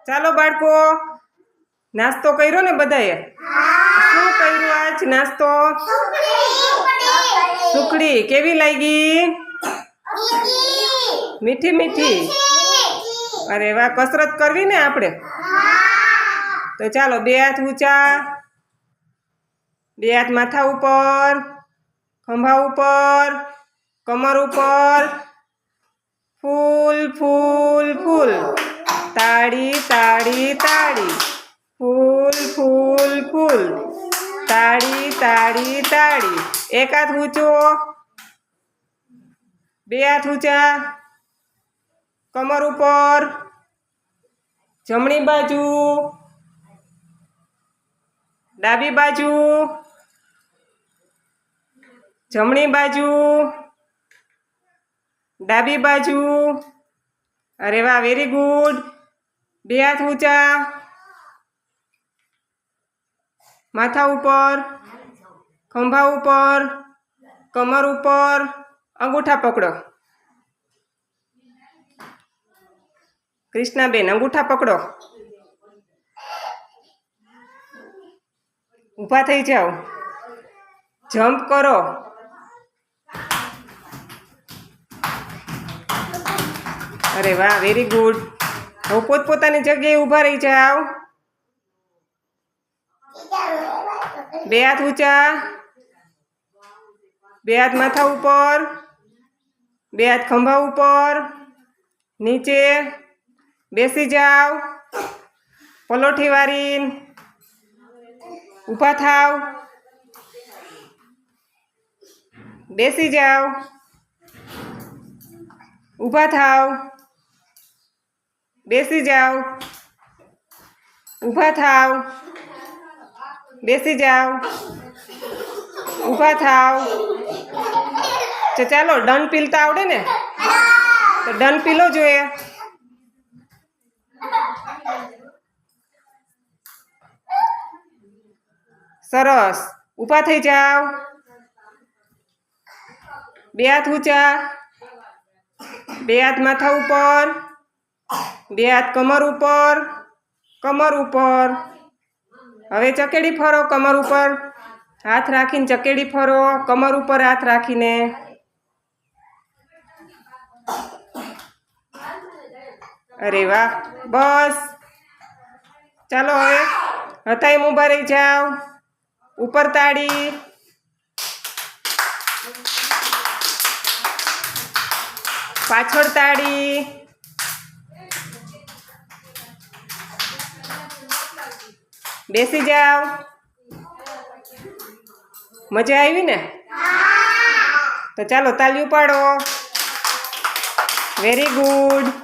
ચાલો બાળકો, નાસ્તો કર્યો ને બધાએ? શું કર્યું આજ નાસ્તો? સુખડી. કેવી લાગી? મીઠી મીઠી. અરે વાહ, કસરત કરવી ને આપણે. તો ચાલો, બે હાથ ઊંચા, બે હાથ માથા ઉપર, ખંભા ઉપર, કમર ઉપર. ફૂલ ફૂલ ફૂલ, તાળી તાળી તાળી. ફૂલ ફૂલ ફૂલ, તાળી તાળી તાળી. એક હાથ ઊંચો, બે હાથ ઊંચા, કમર ઉપર, જમણી બાજુ, ડાબી બાજુ, જમણી બાજુ, ડાબી બાજુ. અરે વાહ, વેરી ગુડ. બે હાથ ઊંચા, માથા ઉપર, ખંભા ઉપર, કમર ઉપર, અંગૂઠા પકડો. કૃષ્ણાબેન, અંગૂઠા પકડો. ઊભા થઈ જાઓ, જમ્પ કરો. અરે વાહ, વેરી ગુડ. હવે પોતપોતાની જગ્યાએ ઊભા રહી જાઓ. બે હાથ ઊંચા, બે હાથ માથા ઉપર, બે હાથ ખંભા ઉપર, નીચે બેસી જાઓ. પલોઠી વારીને ઊભા થાવ, બેસી જાઓ, ઊભા થાવ, બેસી જાઓ, ઊભા થાવ, બેસી જાઓ, ઊભા થાવ. ચાલો, ડન પીલતા આવડે ને? તો ડન પીલો જોઈએ. સરસ. ઊભા થઈ જાઓ, બે હાથ ઊંચા, બે હાથ માથા ઉપર, બે હાથ કમર ઉપર, કમર ઉપર. હવે ચકેડી ફરો. કમર ઉપર હાથ રાખીને ચકેડી ફરો, કમર ઉપર હાથ રાખીને. અરે વાહ, બસ. ચાલો, હવે હતા એમ ઊભા રહી જાઓ. ઉપર તાળી, પાછળ તાળી. બેસી જાઓ. મજા આવી ને? તો ચાલો, તાળી પાડો. Very good.